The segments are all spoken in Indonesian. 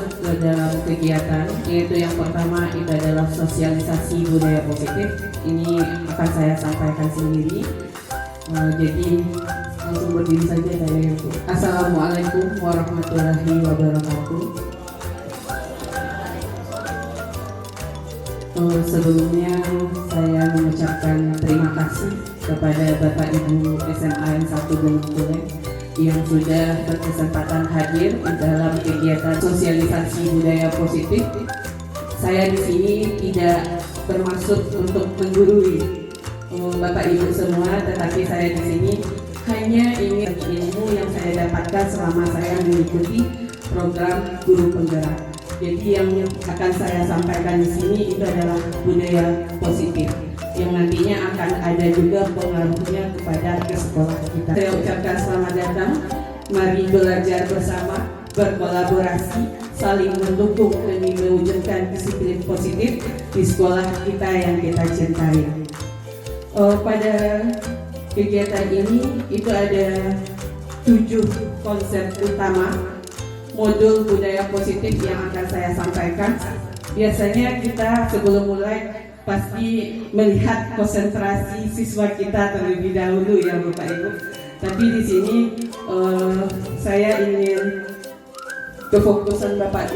masuk ke dalam kegiatan, yaitu yang pertama itu adalah sosialisasi budaya positif. Ini akan saya sampaikan sendiri. Jadi langsung berdiri saja saya itu. Assalamualaikum warahmatullahi wabarakatuh. Sebelumnya saya mengucapkan terima kasih kepada Bapak Ibu SMA N 1 Gunung Kuleng yang sudah berkesempatan hadir di dalam kegiatan sosialisasi budaya positif. Saya di sini tidak bermaksud untuk menggurui Bapak Ibu semua, tetapi saya di sini hanya ingin ilmu yang saya dapatkan selama saya mengikuti program guru penggerak. Jadi yang akan saya sampaikan di sini itu adalah budaya positif yang nantinya akan ada juga pengaruhnya kepada ke sekolah kita. Saya ucapkan selamat datang. Mari belajar bersama, berkolaborasi, saling mendukung demi mewujudkan disiplin positif di sekolah kita yang kita cintai. Pada kegiatan ini itu ada 7 konsep utama modul budaya positif yang akan saya sampaikan. Biasanya kita sebelum mulai pasti melihat konsentrasi siswa kita terlebih dahulu ya Bapak Ibu. Tapi di sini saya ingin kefokusan Bapak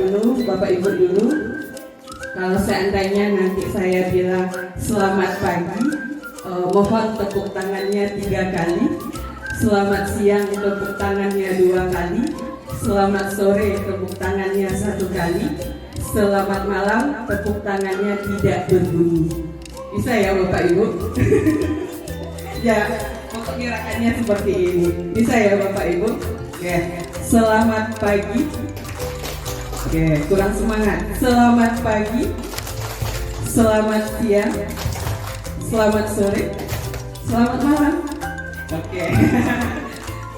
Ibu dulu. Kalau seandainya nanti saya bilang selamat pagi, mohon tepuk tangannya 3 kali. Selamat siang, tepuk tangannya 2 kali. Selamat sore, tepuk tangannya 1 kali. Selamat malam, tepuk tangannya tidak berbunyi. Bisa ya Bapak Ibu? Ya, pokoknya gerakannya seperti ini. Bisa ya Bapak Ibu? Ya. Selamat pagi. Oke, kurang semangat. Selamat pagi. Selamat siang. Selamat sore. Selamat malam. Oke.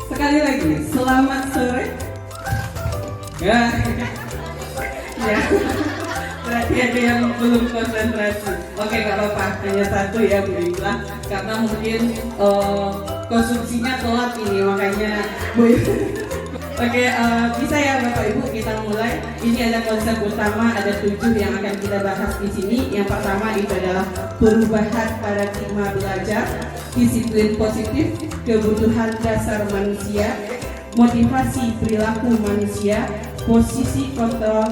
Sekali lagi, selamat sore. Ya, berarti ada yang belum konsentrasi. Oke, gak apa-apa, hanya 1 ya Bu Iqlah, karena mungkin konsumsinya telat ini, makanya Bu. Oke, bisa ya Bapak Ibu kita mulai. Ini ada konsep utama, ada 7 yang akan kita bahas di sini. Yang pertama itu adalah perubahan paradigma belajar, disiplin positif, kebutuhan dasar manusia, motivasi perilaku manusia, posisi kontrol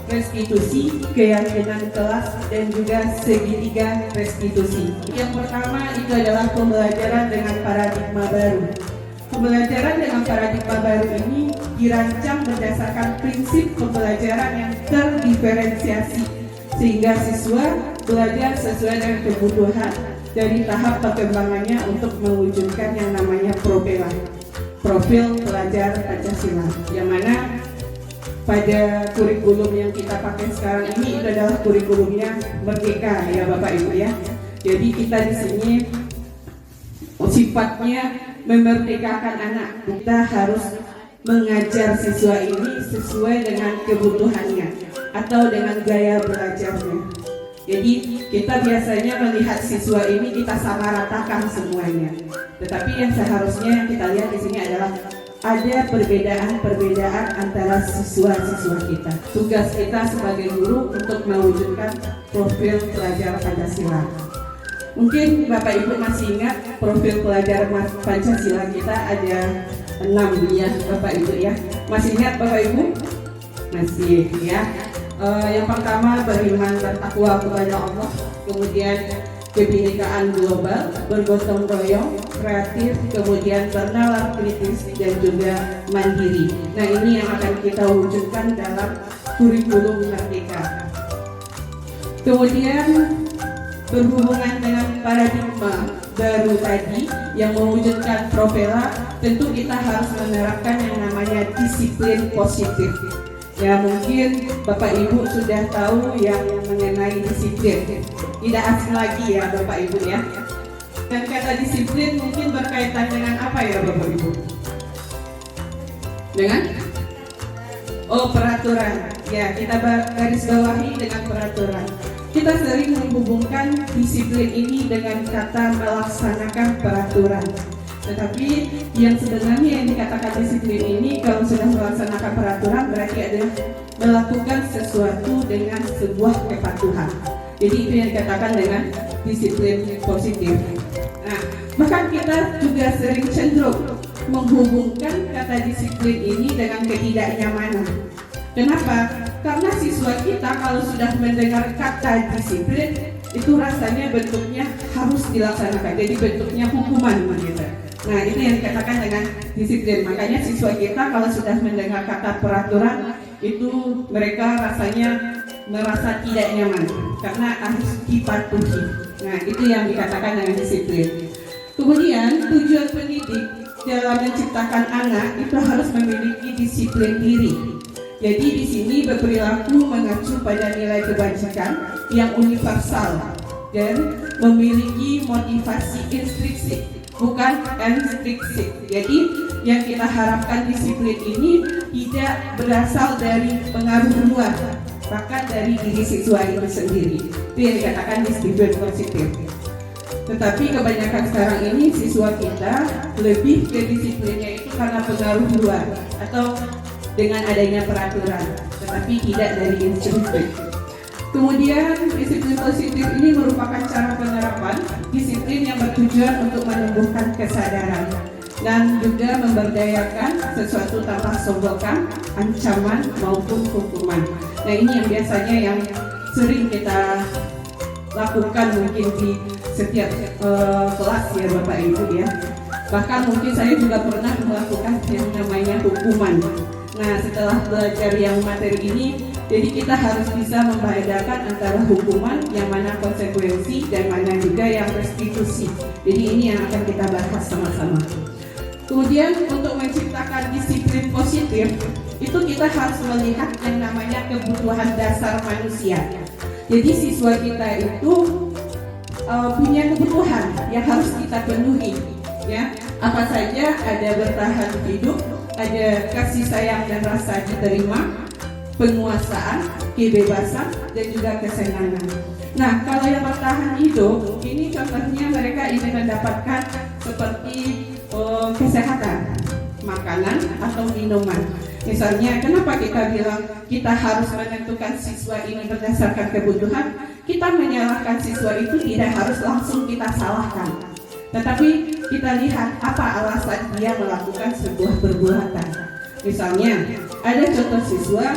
restitusi, keyakinan kelas, dan juga segitiga restitusi. Yang pertama itu adalah pembelajaran dengan paradigma baru. Pembelajaran dengan paradigma baru ini dirancang berdasarkan prinsip pembelajaran yang terdiferensiasi, sehingga siswa belajar sesuai dengan kebutuhan dari tahap perkembangannya untuk mewujudkan yang namanya profil pelajar Pancasila, yang mana pada kurikulum yang kita pakai sekarang ini itu adalah kurikulumnya Merdeka ya Bapak Ibu ya. Jadi kita di sini sifatnya memerdekakan anak. Kita harus mengajar siswa ini sesuai dengan kebutuhannya atau dengan gaya belajarnya. Jadi kita biasanya melihat siswa ini kita samaratakan semuanya. Tetapi yang seharusnya yang kita lihat di sini adalah ada perbedaan antara siswa-siswa kita. Tugas kita sebagai guru untuk mewujudkan profil pelajar Pancasila. Mungkin Bapak Ibu masih ingat profil pelajar Pancasila kita ada 6 ya Bapak Ibu ya. Masih ingat Bapak Ibu? Masih ya. Yang pertama beriman bertakwa kepada Allah, kemudian kebinekaan global, bergotong royong, kreatif, kemudian bernalar kritis, dan juga mandiri. Nah ini yang akan kita wujudkan dalam kurikulum Merdeka. Kemudian berhubungan dengan paradigma baru tadi yang mewujudkan profela, tentu kita harus menerapkan yang namanya disiplin positif. Ya mungkin Bapak Ibu sudah tahu yang mengenai disiplin, tidak asing lagi ya Bapak Ibu ya. Dan kata disiplin mungkin berkaitan dengan apa ya Bapak Ibu? Dengan? Peraturan. Ya, kita garis bawahi dengan peraturan. Kita sering menghubungkan disiplin ini dengan kata melaksanakan peraturan. Tetapi yang sebenarnya yang dikatakan disiplin ini kalau sudah melaksanakan peraturan berarti adalah melakukan sesuatu dengan sebuah kepatuhan. Jadi itu yang dikatakan dengan disiplin positif. Nah, bahkan kita juga sering cenderung menghubungkan kata disiplin ini dengan ketidaknyamanan. Kenapa? Karena siswa kita kalau sudah mendengar kata disiplin itu rasanya bentuknya harus dilaksanakan, jadi bentuknya hukuman begitu. Nah, itu yang dikatakan dengan disiplin. Makanya siswa kita kalau sudah mendengar kata peraturan itu mereka rasanya merasa tidak nyaman karena harus dipatuhi. Nah, itu yang dikatakan dengan disiplin. Kemudian tujuan pendidik dalam menciptakan anak itu harus memiliki disiplin diri. Jadi di sini berperilaku mengacu pada nilai kebajikan yang universal dan memiliki motivasi intrinsik, bukan intrinsik. Jadi yang kita harapkan disiplin ini tidak berasal dari pengaruh luar, bahkan dari diri siswa itu sendiri. Itu yang dikatakan disiplin positif. Tetapi kebanyakan sekarang ini siswa kita lebih ke disiplinnya itu karena pengaruh luar atau dengan adanya peraturan, tetapi tidak dari instruksi. Kemudian disiplin positif ini merupakan cara penerapan disiplin yang bertujuan untuk menumbuhkan kesadaran dan juga memberdayakan sesuatu tanpa sogokan, ancaman maupun hukuman. Nah, ini yang biasanya yang sering kita lakukan mungkin di setiap kelas ya Bapak Ibu ya. Bahkan mungkin saya juga pernah melakukan yang namanya hukuman. Nah, setelah belajar yang materi ini, jadi kita harus bisa membedakan antara hukuman yang mana konsekuensi dan mana juga yang restitusi. Jadi ini yang akan kita bahas sama-sama. Kemudian untuk menciptakan disiplin positif, itu kita harus melihat yang namanya kebutuhan dasar manusia. Jadi siswa kita itu punya kebutuhan yang harus kita penuhi, ya. Apa saja? Ada bertahan hidup, ada kasih sayang dan rasa diterima, penguasaan, kebebasan, dan juga kesenangan. Nah, kalau yang bertahan hidup, ini contohnya mereka ingin mendapatkan seperti kesehatan, makanan atau minuman. Misalnya, kenapa kita bilang kita harus menentukan siswa ini berdasarkan kebutuhan? Kita menyalahkan siswa itu tidak harus langsung kita salahkan, tetapi kita lihat apa alasan dia melakukan sebuah perbuatan. Misalnya, ada contoh siswa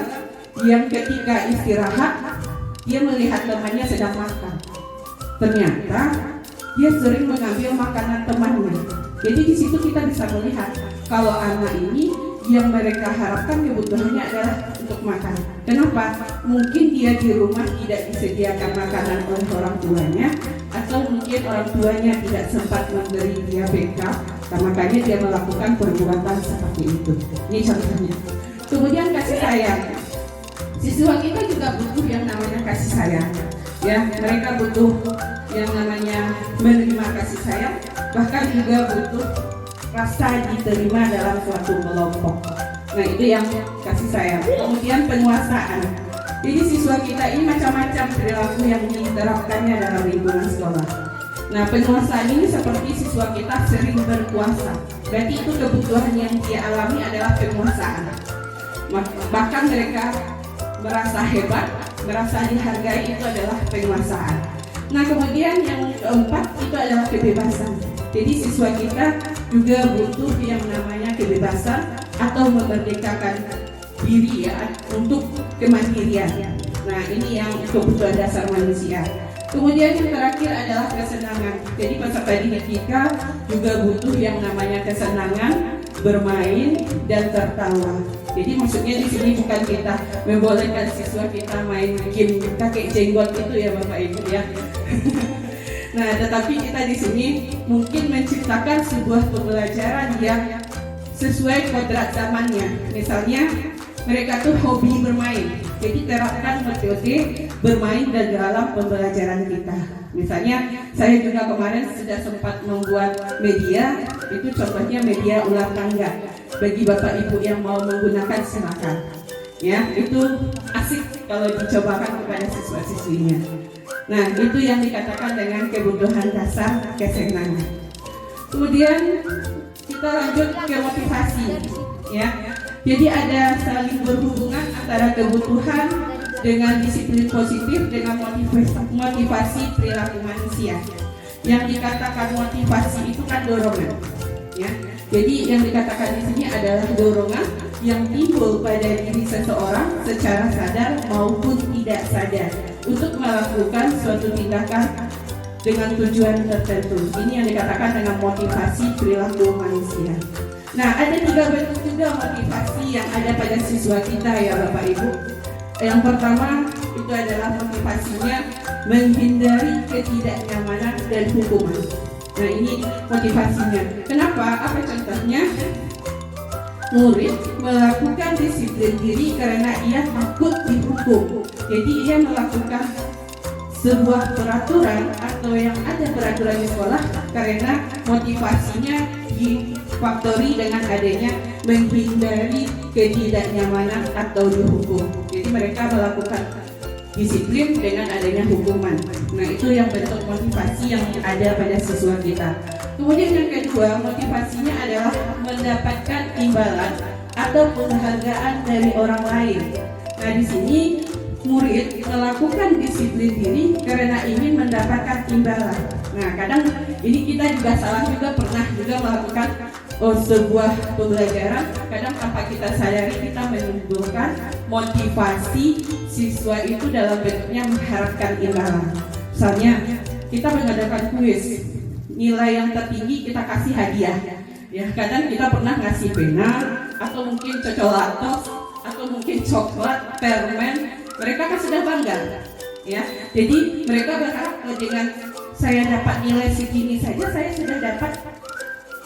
yang ketika istirahat, dia melihat temannya sedang makan. Ternyata dia sering mengambil makanan temannya. Jadi di situ kita bisa melihat kalau anak ini yang mereka harapkan kebutuhannya adalah untuk makan. Kenapa? Mungkin dia di rumah tidak disediakan makanan oleh orang tuanya, atau mungkin orang tuanya tidak sempat memberi dia backup, makanya dia melakukan perbuatan seperti itu. Ini contohnya. Kemudian kasih sayang. Siswa kita juga butuh yang namanya kasih sayang. Ya, mereka butuh yang namanya menerima kasih sayang, bahkan juga butuh rasa diterima dalam suatu kelompok. Nah, itu yang kasih sayang. Kemudian penguasaan. Jadi siswa kita ini macam-macam perilaku yang diterapkannya dalam lingkungan sekolah. Nah, penguasaan ini seperti siswa kita sering berkuasa. Berarti itu kebutuhan yang dia alami adalah penguasaan. Bahkan mereka merasa hebat, merasa dihargai, itu adalah penguasaan. Nah, kemudian yang keempat itu adalah kebebasan. Jadi siswa kita juga butuh yang namanya kebebasan atau memerdekakan diri ya untuk kemandirian. Nah, ini yang kebutuhan dasar manusia. Kemudian yang terakhir adalah kesenangan. Jadi peserta didik kita juga butuh yang namanya kesenangan, bermain dan tertawa. Jadi maksudnya di sini bukan kita membolehkan siswa kita main game kakek jenggot itu ya Bapak Ibu ya. Nah, tetapi kita di sini mungkin menciptakan sebuah pembelajaran yang sesuai kodrat zamannya. Misalnya mereka tuh hobi bermain, jadi terapkan metode bermain dan dalam pembelajaran kita. Misalnya saya juga kemarin sudah sempat membuat media, itu contohnya media ular tangga. Bagi Bapak Ibu yang mau menggunakan silakan. Ya, itu asik kalau dicobakan kepada siswa-siswinya. Nah, itu yang dikatakan dengan kebutuhan dasar kesenangan. Kemudian kita lanjut ke motivasi, ya. Jadi ada saling berhubungan antara kebutuhan dengan disiplin positif dengan motivasi perilaku manusia. Yang dikatakan motivasi itu kan dorongan, ya. Jadi yang dikatakan di sini adalah dorongan yang timbul pada diri seseorang secara sadar maupun tidak sadar untuk melakukan suatu tindakan dengan tujuan tertentu. Ini yang dikatakan dengan motivasi perilaku manusia. Nah, ada 3 bentuk juga motivasi yang ada pada siswa kita, ya Bapak Ibu. Yang pertama itu adalah motivasinya menghindari ketidaknyamanan dan hukuman. Nah, ini motivasinya. Kenapa? Apa contohnya? Murid melakukan disiplin diri karena ia takut dihukum. Jadi ia melakukan sebuah peraturan atau yang ada peraturan di sekolah karena motivasinya difaktori dengan adanya menghindari ketidaknyamanan atau dihukum. Jadi mereka melakukan disiplin dengan adanya hukuman. Nah, itu yang bentuk motivasi yang ada pada siswa kita. Kemudian yang kedua, motivasinya adalah mendapatkan imbalan atau penghargaan dari orang lain. Nah, di sini murid melakukan disiplin diri karena ingin mendapatkan imbalan. Nah, kadang ini kita juga salah juga, pernah juga melakukan sebuah pembelajaran, kadang tanpa kita sadari kita menimbulkan motivasi siswa itu dalam bentuknya mengharapkan imbalan. Misalnya kita mengadakan kuis, nilai yang tertinggi kita kasih hadiah. Ya, kadang kita pernah ngasih pena atau mungkin cokolatos atau mungkin coklat, permen. Mereka kan sudah bangga, ya. Jadi mereka berharap dengan saya dapat nilai segini saja, saya sudah dapat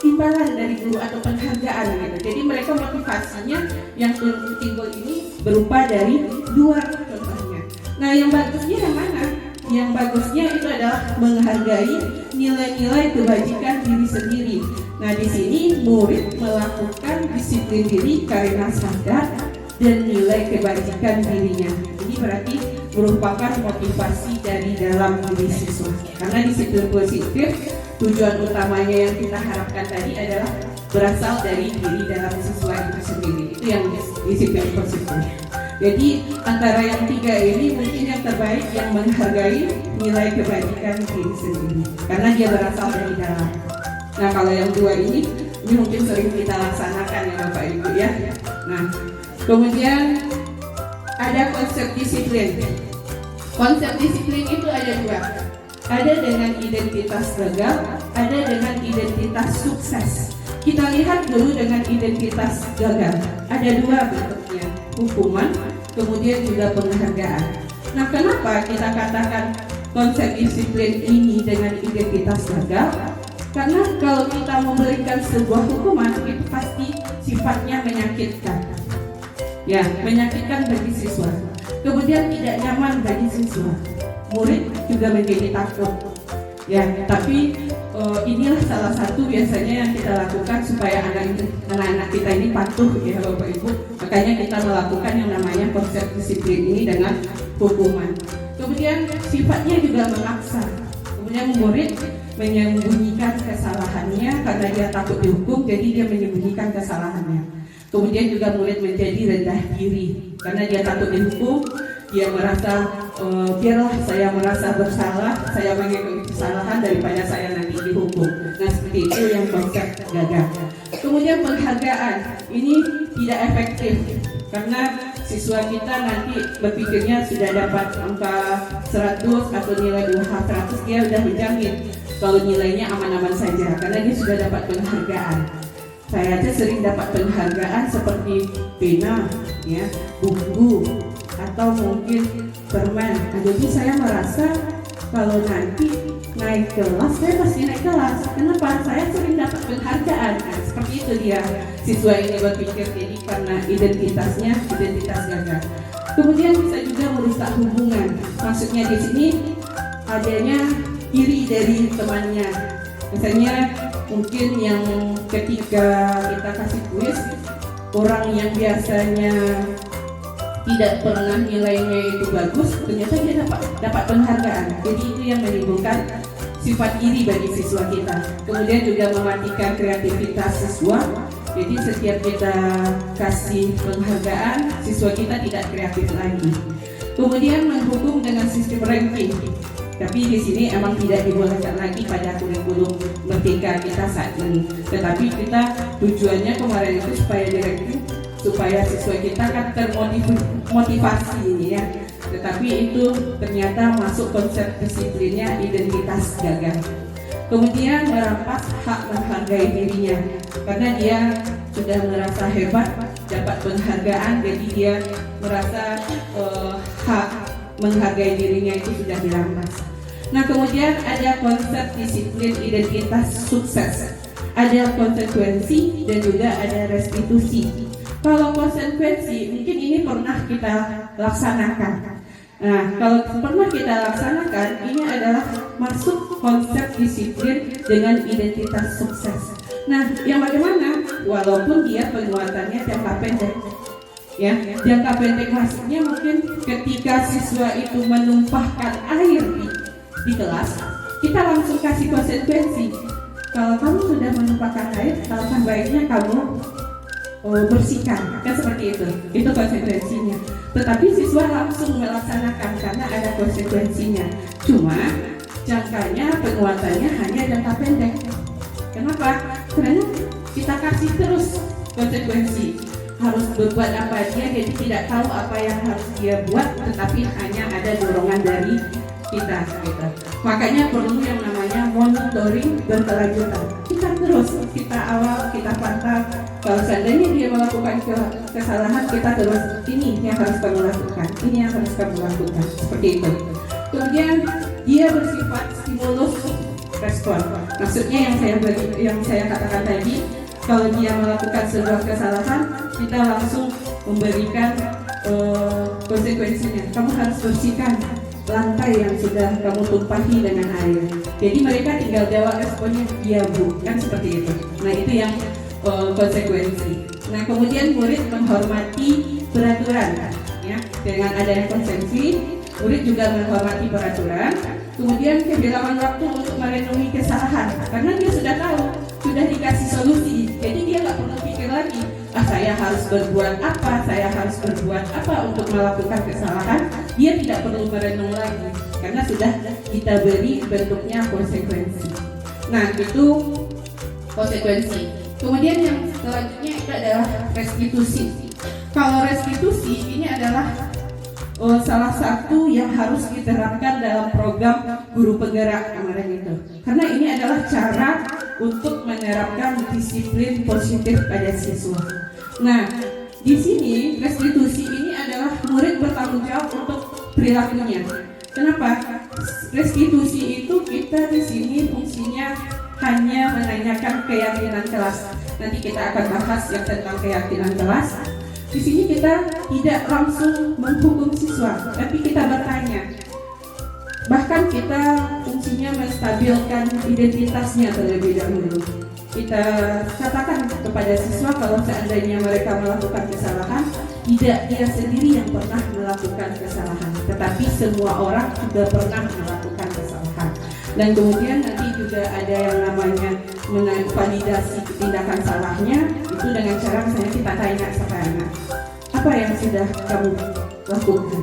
imbalan dari guru atau penghargaan gitu. Jadi mereka motivasinya yang timbul ini berupa dari 2 contohnya. Nah, yang bagusnya yang mana? Yang bagusnya itu adalah menghargai nilai-nilai kebajikan diri sendiri. Nah, di sini murid melakukan disiplin diri karena sadar dan nilai kebajikan dirinya. Ini berarti merupakan motivasi dari dalam diri siswa. Karena disiplin positif tujuan utamanya yang kita harapkan tadi adalah berasal dari diri dalam siswa itu sendiri. Itu yang disiplin positif. Jadi antara yang 3 ini mungkin yang terbaik yang menghargai nilai kebajikan diri sendiri karena dia berasal dari dalam. Nah, kalau yang 2 ini mungkin sering kita laksanakan ya Bapak Ibu, ya. Nah, kemudian ada konsep disiplin. Konsep disiplin itu ada 2. Ada dengan identitas gagal, ada dengan identitas sukses. Kita lihat dulu dengan identitas gagal. Ada 2 bentuknya, hukuman, kemudian juga penghargaan. Nah, kenapa kita katakan konsep disiplin ini dengan identitas gagal? Karena kalau kita memberikan sebuah hukuman itu pasti sifatnya menyakitkan. Ya, menyakitkan bagi siswa. Kemudian tidak nyaman bagi siswa. Murid juga menjadi takut. Ya, tapi inilah salah satu biasanya yang kita lakukan supaya anak-anak kita ini patuh, ya Bapak Ibu. Makanya kita melakukan yang namanya konsep disiplin ini dengan hukuman. Kemudian sifatnya juga memaksa. Kemudian murid menyembunyikan kesalahannya karena dia takut dihukum, jadi dia menyembunyikan kesalahannya. Kemudian juga murid menjadi rendah diri karena dia takut dihukum. Dia merasa biarlah saya merasa bersalah, saya mengikuti kesalahan daripada saya nanti dihukum. Nah, seperti itu yang konsep gagal. Kemudian penghargaan ini tidak efektif karena siswa kita nanti berpikirnya sudah dapat angka 100 atau nilai 200, dia sudah menjamin kalau nilainya aman-aman saja karena dia sudah dapat penghargaan. Saya aja sering dapat penghargaan seperti pena, ya, buku, atau mungkin permen. Nah, jadi saya merasa kalau nanti naik kelas, saya pasti naik kelas. Kenapa? Saya sering dapat penghargaan. Nah, seperti itu dia siswa ini berpikir. Jadi karena identitas gagal. Kemudian bisa juga merusak hubungan. Maksudnya di sini adanya iri dari temannya. Misalnya mungkin yang ketika kita kasih kuis, orang yang biasanya tidak pernah nilainya itu bagus, ternyata dia dapat penghargaan. Jadi itu yang menimbulkan sifat iri bagi siswa kita. Kemudian juga mematikan kreativitas siswa. Jadi setiap kita kasih penghargaan, siswa kita tidak kreatif lagi. Kemudian menghukum dengan sistem ranking. Tapi di sini emang tidak dibolehkan lagi pada kurikulum Merdeka kita saat ini. Tetapi kita tujuannya kemarin itu supaya di-ranking, supaya siswa kita kan termotivasi ini ya. Tetapi itu ternyata masuk konsep disiplinnya identitas gagal. Kemudian merampas hak menghargai dirinya, karena dia sudah merasa hebat, dapat penghargaan, jadi dia merasa hak menghargai dirinya itu sudah dirampas. Nah, kemudian ada konsep disiplin identitas sukses, ada konsekuensi dan juga ada restitusi. Kalau konsekuensi mungkin ini pernah kita laksanakan. Nah, kalau pernah kita laksanakan, ini adalah masuk konsep disiplin dengan identitas sukses. Nah, yang bagaimana? Walaupun dia penguatannya jangka pendek, ya, jangka pendek maksudnya mungkin ketika siswa itu menumpahkan air di kelas, kita langsung kasih konsekuensi. Kalau kamu sudah menumpahkan air, alangkah baiknya kamu bersihkan, kan seperti itu konsekuensinya. Tetapi siswa langsung melaksanakan karena ada konsekuensinya. Cuma jangkanya, penguatannya hanya jangka pendek. Kenapa? Karena kita kasih terus konsekuensi, harus berbuat apa dia, jadi tidak tahu apa yang harus dia buat, tetapi hanya ada dorongan dari kita. Makanya perlu yang namanya monitoring berkelanjutan. Kita awal, kita pantau. Kalau seandainya dia melakukan kesalahan, kita terus, ini yang harus kamu lakukan, ini yang harus kamu lakukan, seperti itu. Kemudian dia bersifat stimulus respon. Maksudnya yang saya katakan tadi, kalau dia melakukan sebuah kesalahan, kita langsung memberikan konsekuensinya. Kamu harus bersihkan lantai yang sudah kamu tumpahi dengan air. Jadi mereka tinggal jawab responnya, iya bu, kan seperti itu. Nah, itu yang konsekuensi. Nah, kemudian murid menghormati peraturan, ya, dengan adanya konsekuensi, murid juga menghormati peraturan. Kemudian kehilangan waktu untuk merenungi kesalahan, karena dia sudah tahu, sudah dikasih solusi, jadi dia nggak perlu pikir lagi, saya harus berbuat apa untuk melakukan kesalahan. Dia tidak perlu merenung lagi, karena sudah kita beri bentuknya konsekuensi. Nah, itu konsekuensi. Kemudian yang selanjutnya itu adalah restitusi. Kalau restitusi ini adalah salah satu yang harus diterapkan dalam program guru penggerak kemarin itu. Karena ini adalah cara untuk menerapkan disiplin positif pada siswa. Nah, di sini restitusi ini adalah murid bertanggung jawab untuk perilakunya. Kenapa? Restitusi itu kita di sini fungsinya hanya menanyakan keyakinan kelas. Nanti kita akan bahas yang tentang keyakinan kelas. Di sini kita tidak langsung menghukum siswa, tapi kita bertanya. Bahkan kita fungsinya menstabilkan identitasnya terlebih dahulu. Kita katakan kepada siswa kalau seandainya mereka melakukan kesalahan, tidak dia sendiri yang pernah melakukan kesalahan, tetapi semua orang juga pernah melakukan kesalahan. Dan kemudian nanti juga ada yang namanya validasi tindakan salahnya, itu dengan cara misalnya kita tanya sama anak, apa yang sudah kamu lakukan?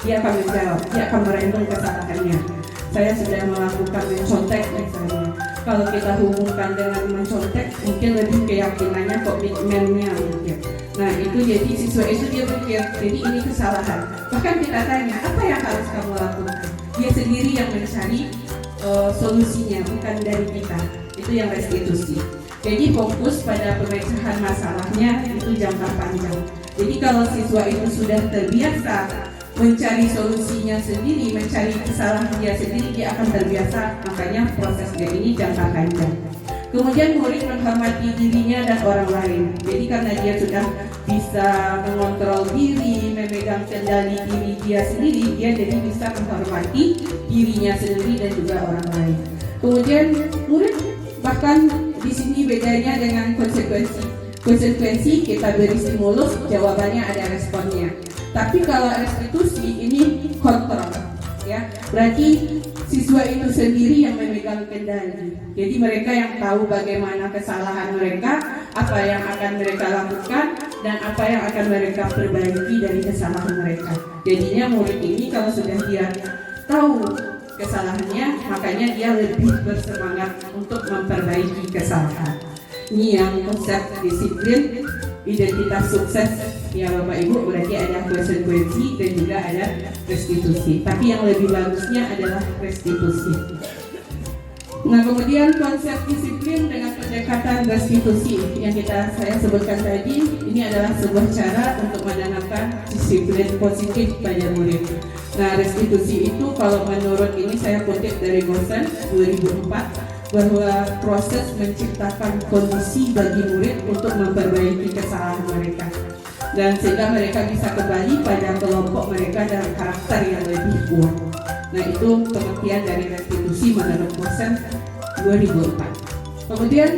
Dia akan menjawab, dia akan merenung kesalahannya. Saya sudah melakukan mencontek misalnya. Kalau kita hubungkan dengan mencontek, mungkin lebih keyakinannya, komitmennya mungkin. Nah, itu jadi siswa itu dia berpikir, jadi ini kesalahan. Bahkan kita tanya, apa yang harus kamu lakukan? Dia sendiri yang mencari solusinya, bukan dari kita. Itu yang restitusi. Jadi fokus pada pemecahan masalahnya itu jangka panjang. Jadi kalau siswa itu sudah terbiasa mencari solusinya sendiri, mencari kesalahan dia sendiri, dia akan terbiasa. Makanya proses dia ini jangka panjang. Kemudian murid menghormati dirinya dan orang lain. Jadi karena dia sudah bisa mengontrol diri, memegang kendali diri dia sendiri, dia jadi bisa menghormati dirinya sendiri dan juga orang lain. Kemudian murid bahkan di sini bedanya dengan konsekuensi. Konsekuensi kita beri stimulus, jawabannya ada responnya. Tapi kalau restitusi ini kontrol, ya. Berarti siswa itu sendiri yang memegang kendali. Jadi mereka yang tahu bagaimana kesalahan mereka, apa yang akan mereka lakukan, dan apa yang akan mereka perbaiki dari kesalahan mereka. Jadinya murid ini kalau sudah dia tahu kesalahannya, makanya dia lebih bersemangat untuk memperbaiki kesalahan. Ini yang konsep disiplin, identitas sukses ya Bapak Ibu, berarti ada konsekuensi dan juga ada restitusi. Tapi yang lebih bagusnya adalah restitusi. Nah, kemudian konsep disiplin dengan pendekatan restitusi yang saya sebutkan tadi, ini adalah sebuah cara untuk menanamkan disiplin positif pada murid. Nah, restitusi itu kalau menurut ini saya kutip dari Gosen 2004, bahwa proses menciptakan kondisi bagi murid untuk memperbaiki kesalahan mereka, dan sehingga mereka bisa kembali pada kelompok mereka dan karakter yang lebih kuat. Nah, itu pengertian dari restitusi menurut Gosen 2004. Kemudian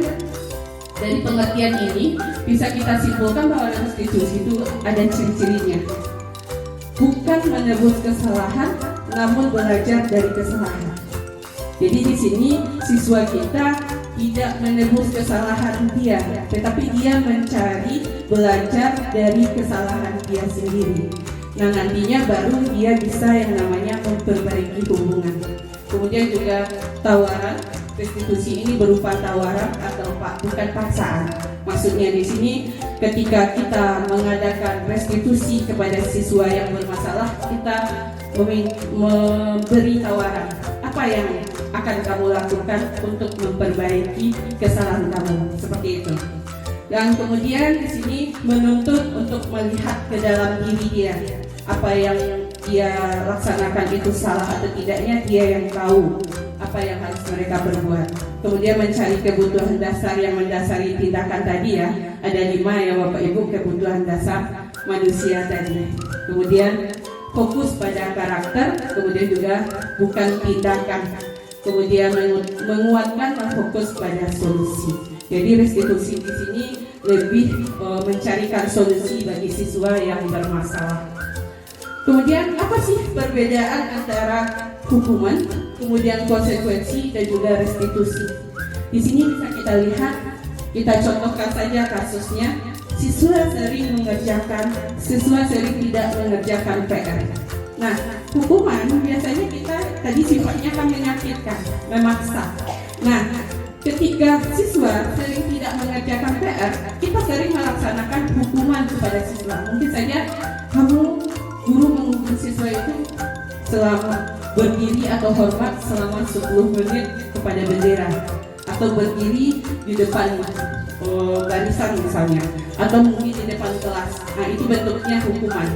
dari pengertian ini bisa kita simpulkan bahwa restitusi itu ada ciri-cirinya. Bukan menebus kesalahan, namun belajar dari kesalahan. Jadi di sini siswa kita tidak menebus kesalahan dia, tetapi dia mencari belajar dari kesalahan dia sendiri. Nah, nantinya baru dia bisa yang namanya memperbaiki hubungan. Kemudian juga tawaran, restitusi ini berupa tawaran atau bukan paksaan. Maksudnya di sini ketika kita mengadakan restitusi kepada siswa yang bermasalah, kita memberi tawaran. Apa yang akan kamu lakukan untuk memperbaiki kesalahan kamu, seperti itu. Dan kemudian di sini menuntut untuk melihat ke dalam diri dia, apa yang dia laksanakan itu salah atau tidaknya, dia yang tahu apa yang harus mereka berbuat. Kemudian mencari kebutuhan dasar yang mendasari tindakan tadi ya, ada 5 ya Bapak Ibu kebutuhan dasar manusia tadi. Kemudian fokus pada karakter, kemudian juga bukan tindakan. Kemudian menguatkan dan fokus pada solusi. Jadi restitusi di sini lebih mencarikan solusi bagi siswa yang bermasalah. Kemudian apa sih perbedaan antara hukuman, kemudian konsekuensi dan juga restitusi? Di sini bisa kita lihat, kita contohkan saja kasusnya. Siswa sering tidak mengerjakan PR. Nah, hukuman biasanya kita tadi sifatnya kan menyakitkan, memaksa. Nah, ketika siswa sering tidak mengerjakan PR, kita sering melaksanakan hukuman kepada siswa. Mungkin saja guru menghukum siswa itu selama berdiri atau hormat selama 10 menit kepada bendera, atau berdiri di depan barisan misalnya, atau mungkin di depan kelas. Nah, itu bentuknya hukuman.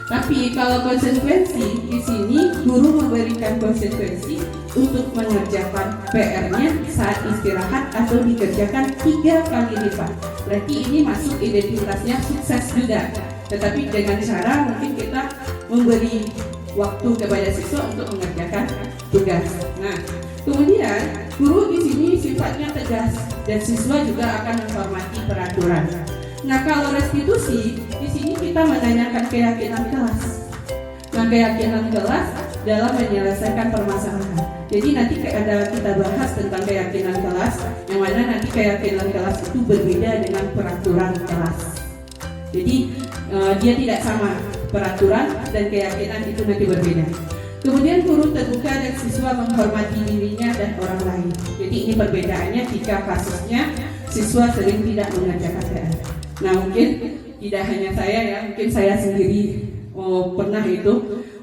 Tapi kalau konsekuensi, di sini guru memberikan konsekuensi untuk mengerjakan PR-nya saat istirahat atau dikerjakan 3 kali lipat. Berarti ini masuk identitasnya sukses juga. Tetapi dengan cara mungkin kita memberi waktu kepada siswa untuk mengerjakan tugas. Nah, kemudian guru di sini sifatnya tegas dan siswa juga akan menghormati peraturan. Nah, kalau restitusi, di sini kita menanyakan keyakinan kelas. Nah, keyakinan kelas dalam menyelesaikan permasalahan. Jadi nanti kita bahas tentang keyakinan kelas, yang mana nanti keyakinan kelas itu berbeda dengan peraturan kelas. Jadi dia tidak sama, peraturan dan keyakinan itu nanti berbeda. Kemudian guru terbuka dan siswa menghormati dirinya dan orang lain. Jadi ini perbedaannya jika kasusnya siswa sering tidak mengerjakan PR. Nah, mungkin tidak hanya saya ya, mungkin saya sendiri pernah itu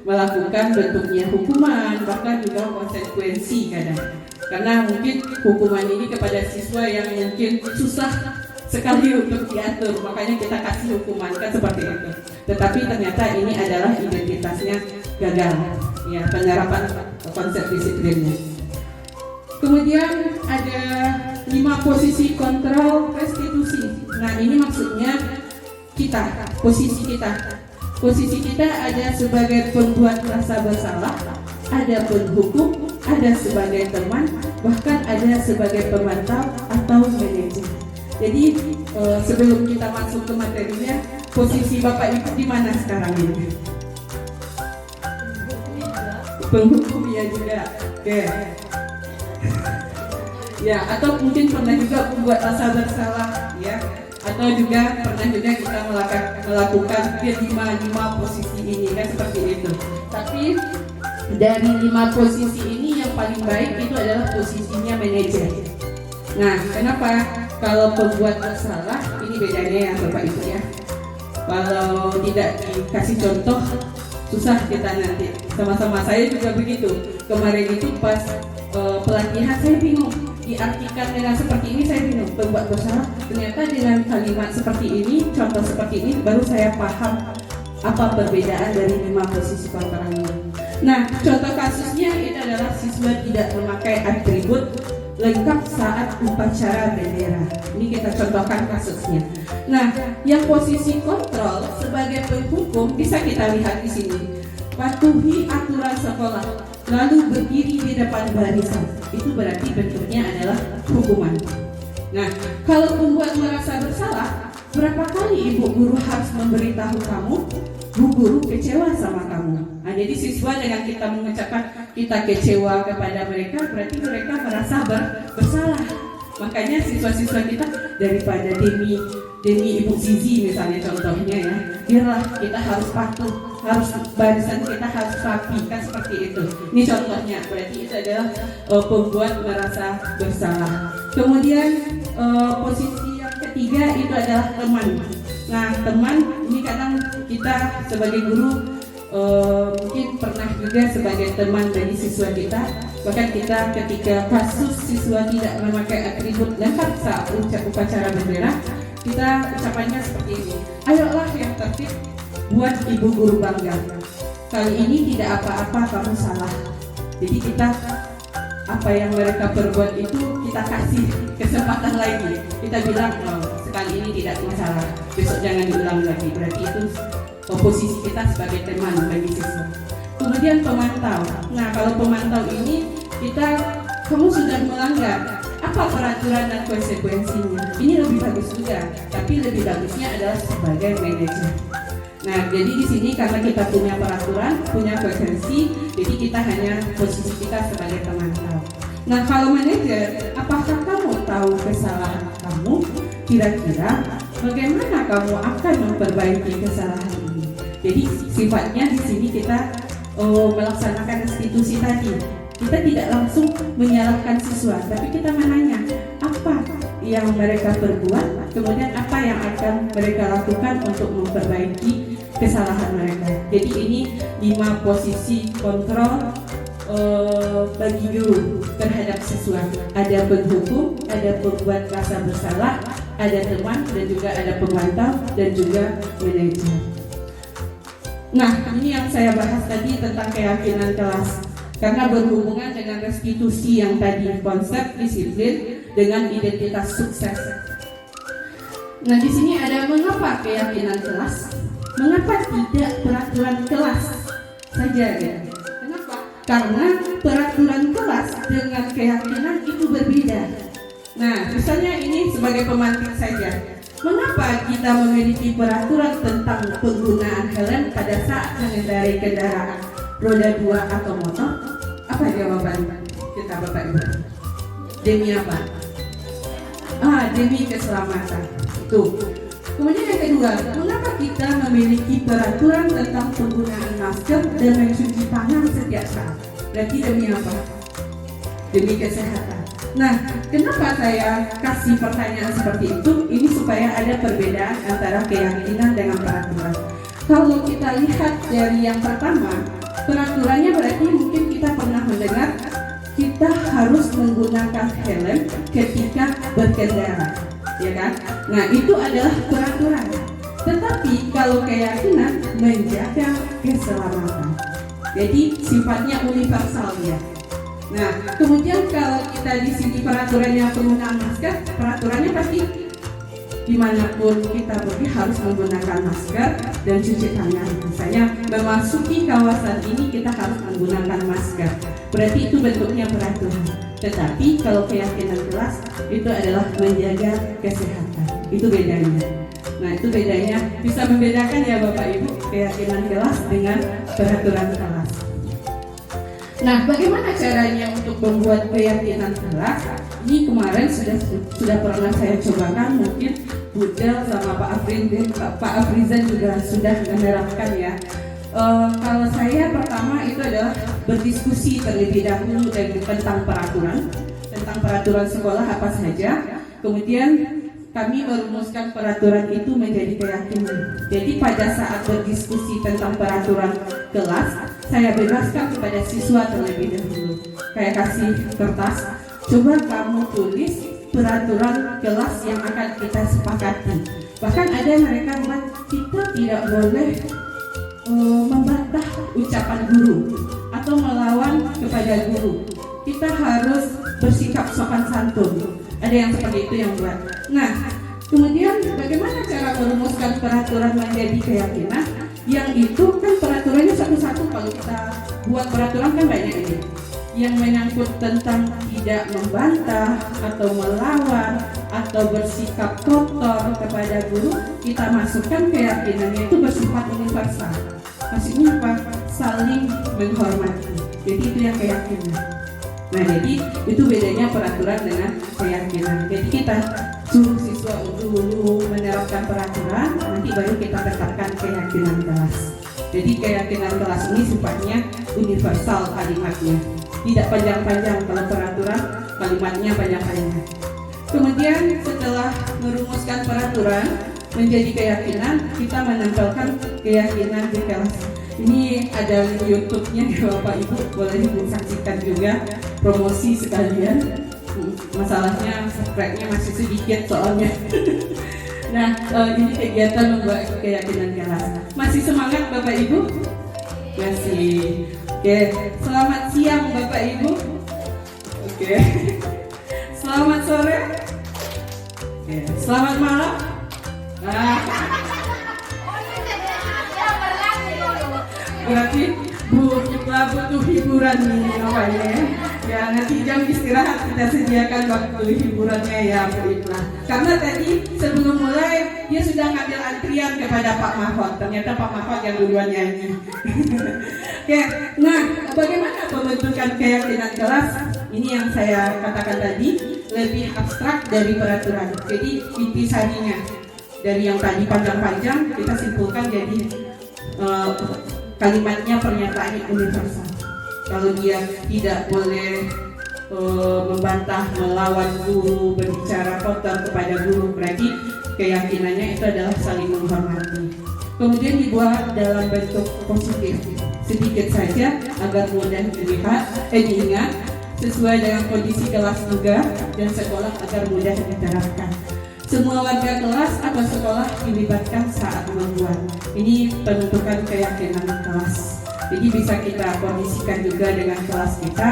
melakukan bentuknya hukuman, bahkan juga konsekuensi kadang. Karena mungkin hukuman ini kepada siswa yang mungkin susah sekali untuk diatur, makanya kita kasih hukuman, kan seperti itu. Tetapi ternyata ini adalah identitasnya gagal, ya, penerapan konsep disiplinnya. Kemudian ada 5 posisi kontrol restitusi. Nah, ini maksudnya posisi kita ada sebagai pembuat rasa bersalah, ada penghukum, ada sebagai teman, bahkan ada sebagai pemantau atau manajer. Jadi sebelum kita masuk ke materinya, posisi Bapak Ibu di mana sekarang ini? Penghukum ya juga. Oke. Ya, atau mungkin pernah juga membuat rasa bersalah, ya. Atau juga pernah juga kita melakukan lima posisi ini, kan seperti itu. Tapi dari 5 posisi ini yang paling baik itu adalah posisinya manajer. Nah, kenapa? Kalau pembuat bersalah, ini bedanya ya Bapak Ibu ya. Kalau tidak dikasih contoh, susah kita nanti. Sama-sama saya juga begitu. Kemarin itu pas pelatihan saya bingung. Diartikan dengan seperti ini saya bingung. Pembuat bersalah, ternyata dengan kalimat seperti ini, contoh seperti ini, baru saya paham apa perbedaan dari 5 posisi kontrol ini. Nah, contoh kasusnya ini adalah siswa tidak memakai atribut lengkap saat upacara bendera. Ini kita contohkan kasusnya. Nah, yang posisi kontrol sebagai penghukum bisa kita lihat di sini. Patuhi aturan sekolah, lalu berdiri di depan barisan. Itu berarti bentuknya adalah hukuman. Nah, kalau pembuat merasa bersalah, berapa kali ibu guru harus memberitahu kamu? Bu guru kecewa sama kamu. Nah, jadi siswa dengan kita mengucapkan kita kecewa kepada mereka, berarti mereka merasa bersalah. Makanya siswa-siswa kita daripada demi Ibu Zizi misalnya contohnya ya, biarlah kita harus patuh, harus barisan kita harus rapi, kan seperti itu. Ini contohnya, berarti itu adalah pembuat merasa bersalah. Kemudian posisi yang ketiga itu adalah teman. Nah, teman ini kadang kita sebagai guru mungkin pernah juga sebagai teman dari siswa kita. Bahkan kita ketika kasus siswa tidak memakai atribut lengkap saat upacara bendera, kita ucapannya seperti ini. Ayolah yang tertib, buat ibu guru bangga. Kali ini tidak apa-apa kamu salah. Jadi kita apa yang mereka perbuat itu kita kasih kesempatan lagi. Kita bilang sekali ini tidak masalah, besok jangan diulang lagi. Berarti itu posisi kita sebagai teman bagi siswa. Kemudian pemantau. Nah, kalau pemantau ini kamu sudah melanggar, apa peraturan dan konsekuensinya? Ini lebih bagus juga, tapi lebih bagusnya adalah sebagai manajer. Nah, jadi di sini karena kita punya peraturan, punya konsekuensi, jadi kita hanya posisi kita sebagai pemantau. Nah, kalau manajer, apakah kamu tahu kesalahan kamu? Kira-kira bagaimana kamu akan memperbaiki kesalahan ini? Jadi sifatnya di sini kita melaksanakan restitusi tadi. Kita tidak langsung menyalahkan siswa, tapi kita menanya apa yang mereka perbuat, kemudian apa yang akan mereka lakukan untuk memperbaiki kesalahan mereka. Jadi ini 5 posisi kontrol bagi guru terhadap siswa. Ada penghukum, ada pembuat rasa bersalah, ada teman, dan juga ada pemantau, dan juga manajer. Nah, ini yang saya bahas tadi tentang keyakinan kelas. Karena berhubungan dengan restitusi yang tadi, konsep disiplin dengan identitas sukses. Nah, di sini ada mengapa keyakinan kelas, mengapa tidak peraturan kelas saja ya? Kenapa? Karena peraturan kelas dengan keyakinan itu berbeda. Nah, misalnya ini sebagai pemantik saja. Mengapa kita memiliki peraturan tentang penggunaan helm pada saat mengendarai kendaraan roda 2 atau motor? Apa jawaban kita Bapak Ibu? Demi apa? Demi keselamatan. Tuh. Kemudian yang kedua, mengapa kita memiliki peraturan tentang penggunaan masker dan mencuci tangan setiap saat? Berarti demi apa? Demi kesehatan. Nah, kenapa saya kasih pertanyaan seperti itu? Ini supaya ada perbedaan antara keyakinan dengan peraturan. Kalau kita lihat dari yang pertama, peraturannya berarti mungkin kita pernah mendengar kita harus menggunakan helm ketika berkendara, ya kan? Nah, itu adalah peraturan. Tetapi kalau keyakinan menjaga keselamatan, jadi sifatnya universal ya. Nah, kemudian kalau kita di sini peraturannya penggunaan masker, peraturannya pasti dimanapun kita pergi harus menggunakan masker dan cuci tangan. Misalnya memasuki kawasan ini kita harus menggunakan masker. Berarti itu bentuknya peraturan. Tetapi kalau keyakinan kelas itu adalah menjaga kesehatan. Itu bedanya. Nah, itu bedanya. Bisa membedakan ya Bapak Ibu keyakinan kelas dengan peraturan kelas. Nah, bagaimana caranya untuk membuat keyakinan kelas? Ini kemarin sudah pernah saya cobakan, mungkin Budel sama Pak Afrizan juga sudah menerapkan ya. Kalau saya pertama itu adalah berdiskusi terlebih dahulu tentang peraturan sekolah apa saja. Kemudian kami merumuskan peraturan itu menjadi keyakinan. Jadi pada saat berdiskusi tentang peraturan kelas, saya bebaskan kepada siswa terlebih dahulu. Kayak kasih kertas, coba kamu tulis peraturan kelas yang akan kita sepakati. Bahkan ada mereka bilang kita tidak boleh membantah ucapan guru atau melawan kepada guru. Kita harus bersikap sopan santun. Ada yang seperti itu yang buat. Nah, kemudian bagaimana cara merumuskan peraturan menjadi keyakinan? Yang itu kan peraturannya satu-satu. Kalau kita buat peraturan kan banyak ini. Yang menyangkut tentang tidak membantah atau melawan atau bersikap kotor kepada guru, kita masukkan keyakinannya itu bersifat universal. Maksudnya apa? Saling menghormati. Jadi itu yang keyakinan. Nah, jadi itu bedanya peraturan dengan keyakinan. Jadi kita suruh siswa untuk dulu menerapkan peraturan, nanti baru kita tetapkan keyakinan kelas. Jadi keyakinan kelas ini sifatnya universal kalimatnya, tidak panjang-panjang. Kalau peraturan kalimatnya panjang-panjang. Kemudian setelah merumuskan peraturan menjadi keyakinan, kita menempelkan keyakinan di kelas. Ini ada YouTube-nya ya Bapak Ibu, boleh Ibu saksikan juga, promosi sekalian. Masalahnya subscribe-nya masih sedikit soalnya. Nah, ini kegiatan membuat keyakinan kelas. Masih semangat Bapak Ibu? Masih. Oke, selamat siang Bapak Ibu. Oke. Selamat sore. Oke, selamat malam. Berarti kita butuh hiburan nih namanya ya. Nanti jam istirahat kita sediakan waktu hiburannya ya Bu Ibna. Karena tadi sebelum mulai dia sudah ngambil antrian kepada Pak Mahfud. Ternyata Pak Mahfud yang duluan nyanyi. Oke, nah bagaimana pembentukan keyakinan kelas? Ini yang saya katakan tadi lebih abstrak dari peraturan. Jadi intisarinya dari yang tadi panjang-panjang kita simpulkan jadi kalimatnya pernyataan universal. Kalau dia tidak boleh membantah, melawan guru, berbicara kotor kepada guru, berarti keyakinannya itu adalah saling menghormati. Kemudian dibuat dalam bentuk positif, sedikit saja agar mudah diingat, sesuai dengan kondisi kelas juga dan sekolah agar mudah diterapkan. Semua warga kelas atau sekolah dilibatkan saat membuat. Ini penentukan keyakinan kelas. Jadi bisa kita kondisikan juga dengan kelas kita.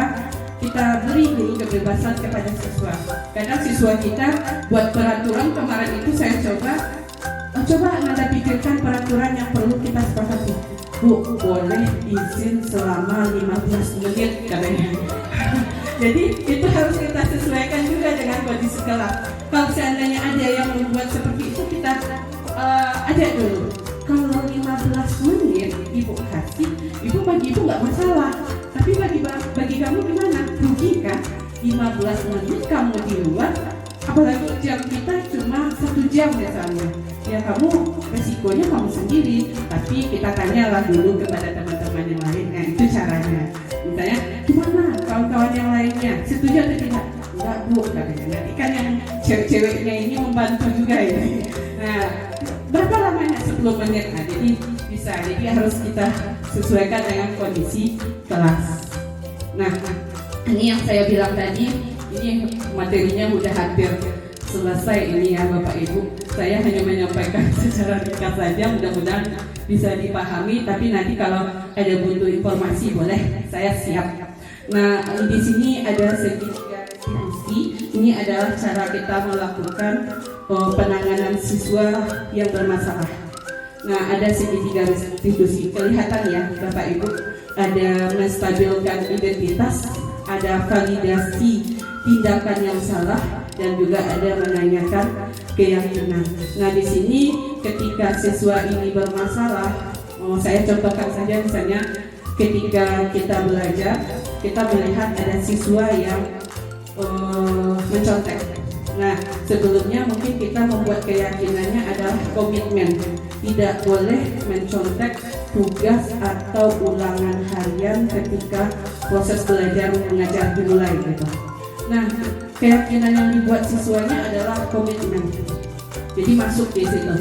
Kita beri dulu kebebasan kepada siswa. Kadang siswa kita buat peraturan kemarin itu saya coba Anda pikirkan peraturan yang perlu kita sepakati. Bu, boleh izin selama 15 menit katanya. Jadi itu harus kita sesuaikan juga dengan kondisi kelas. Kalau seandainya ada yang membuat seperti itu, kita ajak dulu. Kalau 15 menit Ibu kasih, bagi Ibu nggak masalah. Tapi bagi kamu gimana? Rugi kan? 15 menit kamu di luar, apalagi jam kita cuma 1 jam misalnya. Ya kamu resikonya kamu sendiri. Tapi kita tanyalah dulu kepada teman-teman yang lain. Nah itu caranya. Misalnya, gimana kawan-kawan yang lainnya? Setuju atau tidak? Enggak Bu, katanya. Nanti kan yang cewek-ceweknya ini membantu juga ya. Nah, berapa lamanya? 10 menit. Nah, jadi bisa. Jadi harus kita sesuaikan dengan kondisi kelas. Nah, ini yang saya bilang tadi, ini materinya udah hampir selesai ini ya Bapak Ibu. Saya hanya menyampaikan secara ringkas saja, mudah-mudahan bisa dipahami. Tapi nanti kalau ada butuh informasi boleh, saya siap. Nah, di sini ada segitiga restitusi. Ini adalah cara kita melakukan penanganan siswa yang bermasalah. Nah, ada segitiga restitusi. Kelihatan ya Bapak Ibu, ada menstabilkan identitas, ada validasi tindakan yang salah, dan juga ada menanyakan keyakinan. Nah, di sini ketika siswa ini bermasalah, saya contohkan saja misalnya ketika kita belajar kita melihat ada siswa yang mencontek. Nah, sebelumnya mungkin kita membuat keyakinannya adalah komitmen, tidak boleh mencontek tugas atau ulangan harian ketika proses belajar mengajar dimulai gitu. Nah, keyakinan yang dibuat siswanya adalah komitmen. Jadi masuk di situ.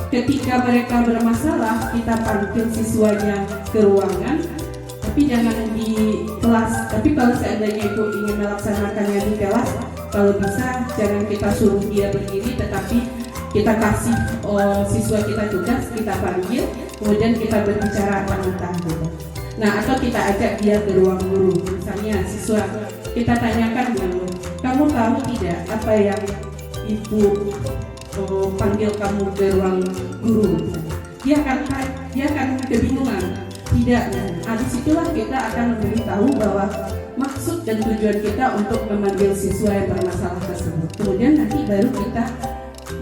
Ketika mereka bermasalah, kita panggil siswanya ke ruangan, tapi jangan di kelas. Tapi kalau seandainya itu ingin melaksanakannya di kelas, kalau bisa jangan kita suruh dia berdiri, tetapi kita kasih siswa kita tugas, kita panggil, kemudian kita berbicara mentah gitu. Nah, atau kita ajak dia ke ruang guru. Misalnya siswa, kita tanyakan dulu, kamu tahu tidak apa yang ibu panggil kamu ke ruang guru? Dia akan kebingungan. Tidak. Nah, disitulah kita akan memberitahu bahwa maksud dan tujuan kita untuk memanggil siswa yang bermasalah tersebut. Kemudian nanti baru kita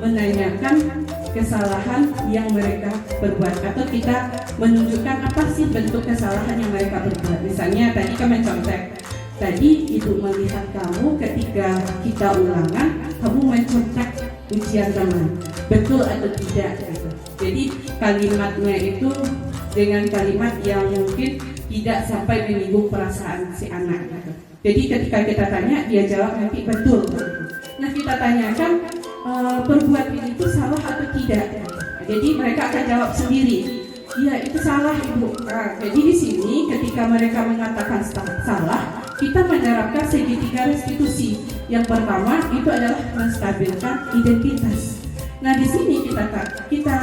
menanyakan kesalahan yang mereka perbuat, atau kita menunjukkan apa sih bentuk kesalahan yang mereka perbuat. Misalnya tadi kamu mencontek. Tadi ibu melihat kamu ketika kita ulangan, kamu mencontek ujian teman. Betul atau tidak? Gitu. Jadi kalimatnya itu dengan kalimat yang mungkin tidak sampai menyinggung perasaan si anak gitu. Jadi ketika kita tanya, dia jawab nanti betul. Nah, kita tanyakan perbuatan itu salah atau tidak. Jadi mereka akan jawab sendiri, iya itu salah ibu. Jadi di sini ketika mereka mengatakan salah, kita menerapkan segitiga restitusi. Yang pertama itu adalah menstabilkan identitas. Nah, di sini kita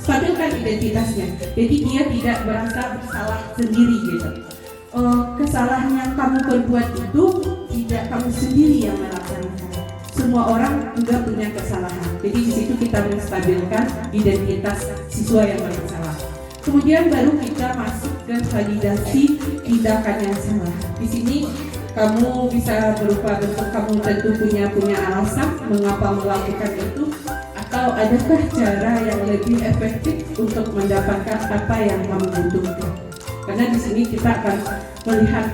stabilkan identitasnya. Jadi dia tidak merasa bersalah sendiri gitu. Kesalahan yang kamu perbuat itu tidak kamu sendiri yang melaksanakan. Semua orang juga punya kesalahan. Jadi di situ kita menstabilkan identitas siswa yang bersalah. Kemudian baru kita masuk ke validasi tindakan yang salah. Di sini kamu bisa berupa bentuk kamu tentu punya alasan mengapa melakukan itu, atau adakah cara yang lebih efektif untuk mendapatkan apa yang kamu butuhkan. Karena di sini kita akan melihat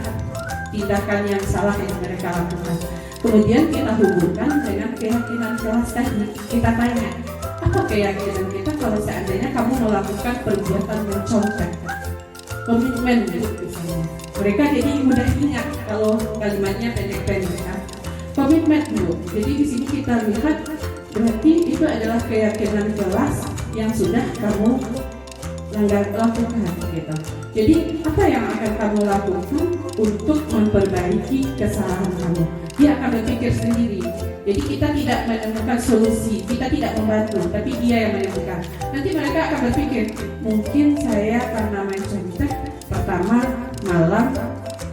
tindakan yang salah yang mereka lakukan. Kemudian kita hubungkan dengan keyakinan kelas tadi. Kita tanya, apa keyakinan kita kalau seandainya kamu melakukan perbuatan mencontek? Komitmen misalnya. Mereka jadi mudah ingat kalau kalimatnya pendek-pendek kan. Komitmen dulu. Jadi di sini kita lihat berarti itu adalah keyakinan kelas yang sudah kamu lakukan gitu. Jadi apa yang akan kamu lakukan untuk memperbaiki kesalahan kamu? Dia akan berpikir sendiri. Jadi kita tidak menemukan solusi, kita tidak membantu, tapi dia yang menemukan. Nanti mereka akan berpikir, mungkin saya karena mencontek, pertama malam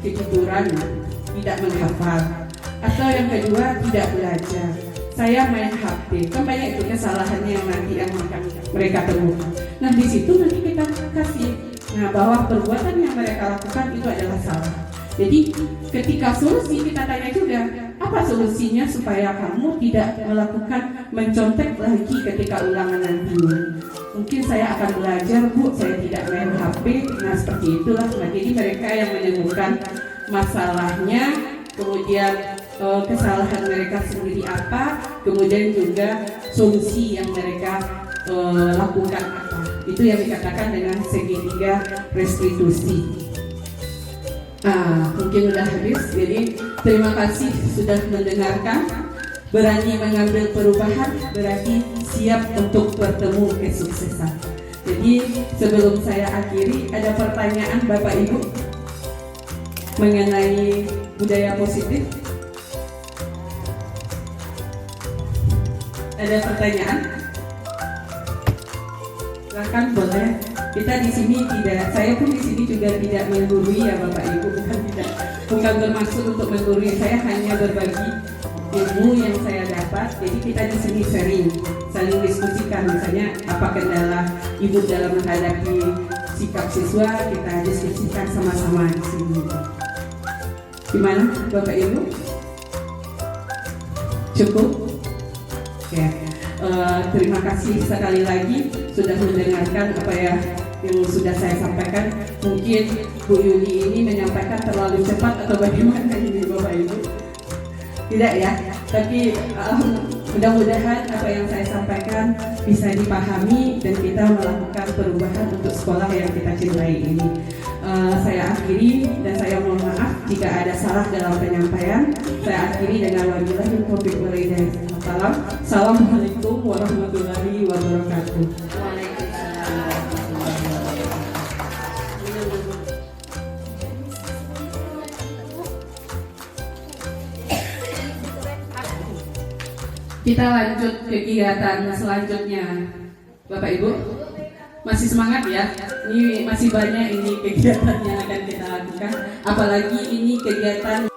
ketiduran, tidak menghafal, atau yang kedua tidak belajar. Saya main HP, kan banyak itu kesalahannya yang nanti yang akan mereka temukan. Nah di situ nanti kita kasih, bahwa perbuatan yang mereka lakukan itu adalah salah. Jadi ketika solusi kita tanya juga, apa solusinya supaya kamu tidak melakukan mencontek lagi ketika ulangan nantinya? Mungkin saya akan belajar bu, saya tidak main HP. Nah seperti itulah. Nah, jadi mereka yang menemukan masalahnya, kemudian kesalahan mereka sendiri apa, kemudian juga solusi yang mereka lakukan apa. Itu yang dikatakan dengan segitiga restitusi. Mungkin udah habis. Jadi terima kasih sudah mendengarkan. Berani mengambil perubahan berarti siap untuk bertemu kesuksesan. Jadi sebelum saya akhiri, ada pertanyaan Bapak Ibu mengenai budaya positif? Ada pertanyaan? Silakan boleh. Kita di sini tidak, saya pun di sini juga tidak menggurui ya Bapak Ibu, bukan bermaksud untuk menggurui. Saya hanya berbagi ilmu yang saya dapat. Jadi kita di sini saling diskusikan, misalnya apa kendala ibu dalam menghadapi sikap siswa, kita diskusikan sama-sama di sini. Gimana Bapak Ibu? Cukup? Oke. Terima kasih sekali lagi sudah mendengarkan yang sudah saya sampaikan. Mungkin Bu Yuli ini menyampaikan terlalu cepat atau bagaimana ini Bapak Ibu? Tidak ya, tapi mudah-mudahan apa yang saya sampaikan bisa dipahami dan kita melakukan perubahan untuk sekolah yang kita cintai ini. Saya akhiri dan saya mohon maaf jika ada salah dalam penyampaian. Saya akhiri dengan wabillahi taufiq wal hidayah. Assalamualaikum warahmatullahi wabarakatuh. Kita lanjut kegiatan selanjutnya, Bapak Ibu. Masih semangat ya? Ini masih banyak ini kegiatan yang akan kita lakukan. Apalagi ini kegiatan